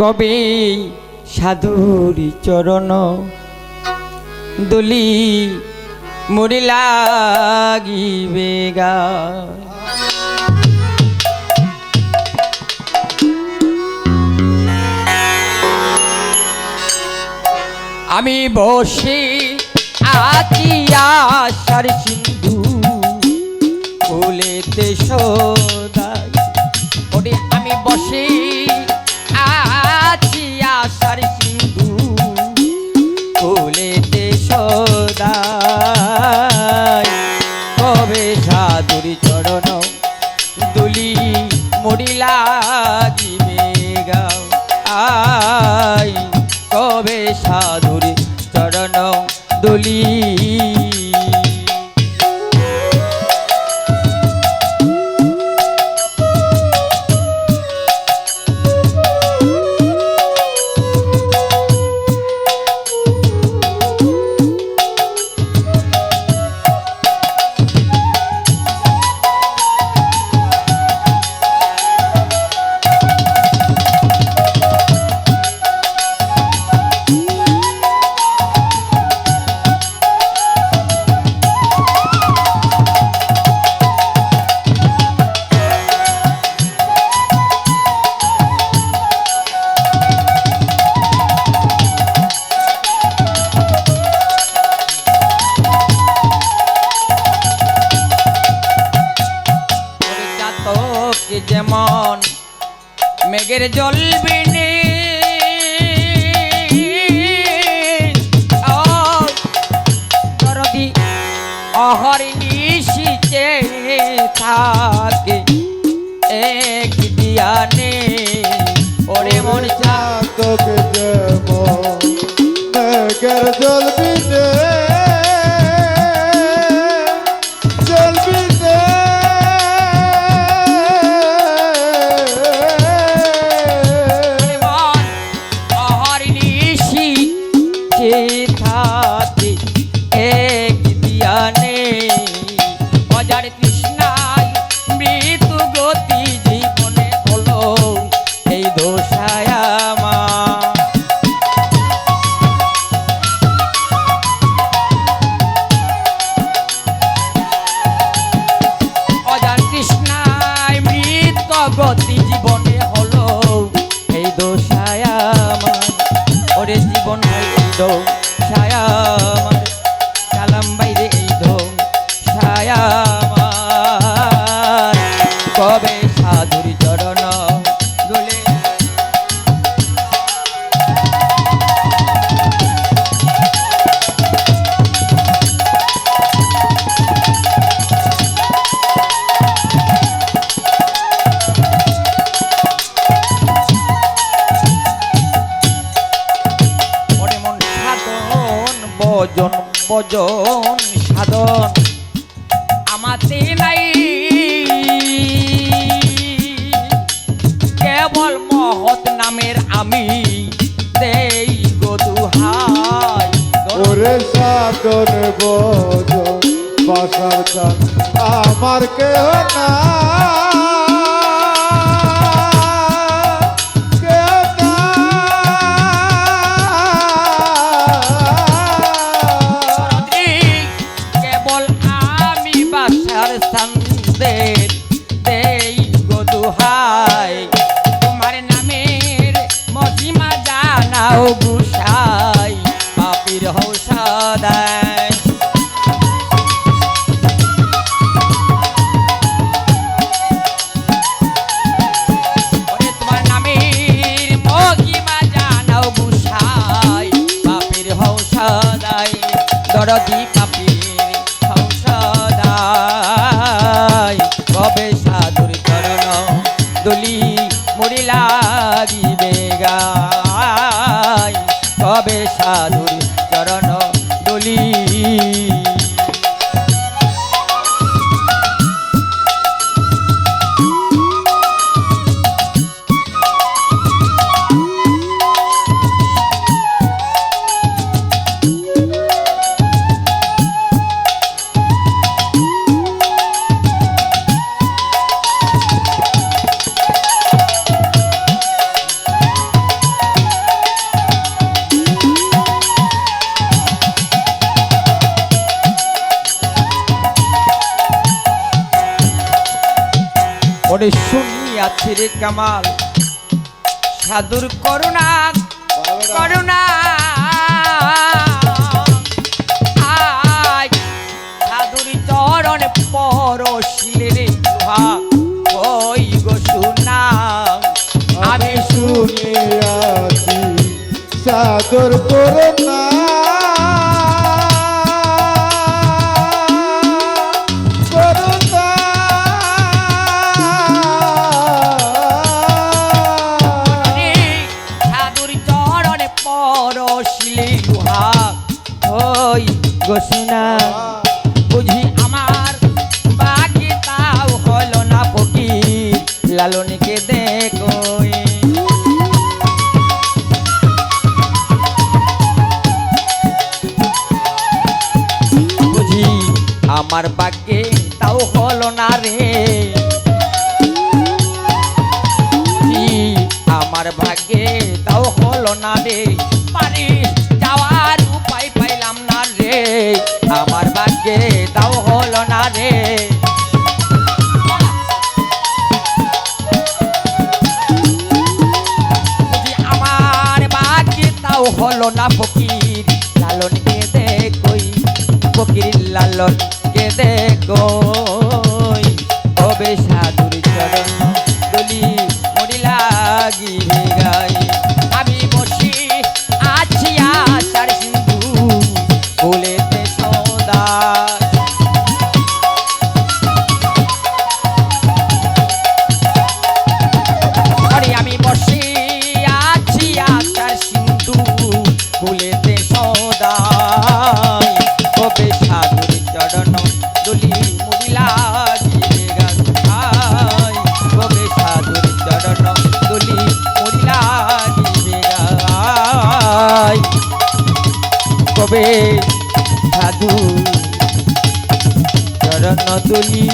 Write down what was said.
কবে সাধুর চরণ দুলি মুড়ি লাগিবে গা। আমি বসে আছি আশার সিন্ধু ফুলেতে সদাই, ওরে আমি বসে আছি আশার সিন্ধু ফুলেতে সদাই, কবে সাধুর চরণ দুলি মুড়ি লাগিবে গাও। আই কবে সাধুর চরণ দুলি। যেমন মেঘের জল বিনে দরদি অহর্নিশিতে থাকে এক দিয়ানে, ওরে মন তোকে যেমন মেঘের জল বিনে থাকে এক দিয়ানে, অজার তৃষ্ণায় মৃত্যু গতি জীবনে হলো এই দোষায় আমার। অজার তৃষ্ণায় মৃত্যু গতি জীবনে হলো এই দোষায় আমার, ওরে জীবন দো ছায়া আমার কালাম বাইরে এই দো ছায়া আমার, কবে সাধুর চরণ দুলে। ভজন ভজন সাধন আমাতে নাই, কেবল মহৎ নামের আমি দেই গো দুহাই। ওরে সাধন ভজন বাসার চান আমার কেহ না, তোমার নামের মহিমা জানাও গুসাই, পাপীর হও সদাই। তোমার নামের মহিমা জানাও গুসাই, পাপীর হও সদাই, দরদি পাপীর হও সদাই, কবে সাধুর চরণ দুলি মুড়ি লাগিবে গায়, কবে সাধুর চরণ দুলি। ওরে শুনিয়াছি রে কামাল সাধুর করুণা করুণা আয় সাধুর চরণ পরশিলে রে সুহাগ ওই গো শুনা আমি শুনিয়াছি সাদর করুণা করুণা রে সাধুর চরণ পরশিলে সুহাগ ওই গো শুনা বুঝি আমার বাকি তাও হলো না ফকির লালনকে দেখো বুঝি আমার বাকি তাও হলো না রে বুঝি আমার ভাগ্যে তাও হলো না রে পারি যাওয়ার উপায় পাইলাম না রে আমার ভাগ্যে তাও হলো না রে বুঝি আমার ভাগ্যে তাও হলো না ফকির লালনকে দেখই ফকির লালনকে দেখই কবে সাধুর চরণ দলি মরি লাগিবে গাই আমি বসি আছি আশার সিন্ধু ফুলেতে সদা আরে আমি বসি আছি আশার সিন্ধু ফুলেতে সদা কবে সাধুর চরণ দলি মুড়ি লাগিবে গাই কবে সাধুর চরণ দলি মুড়ি লাগিবে গাই কবে সাধু চরণ দলি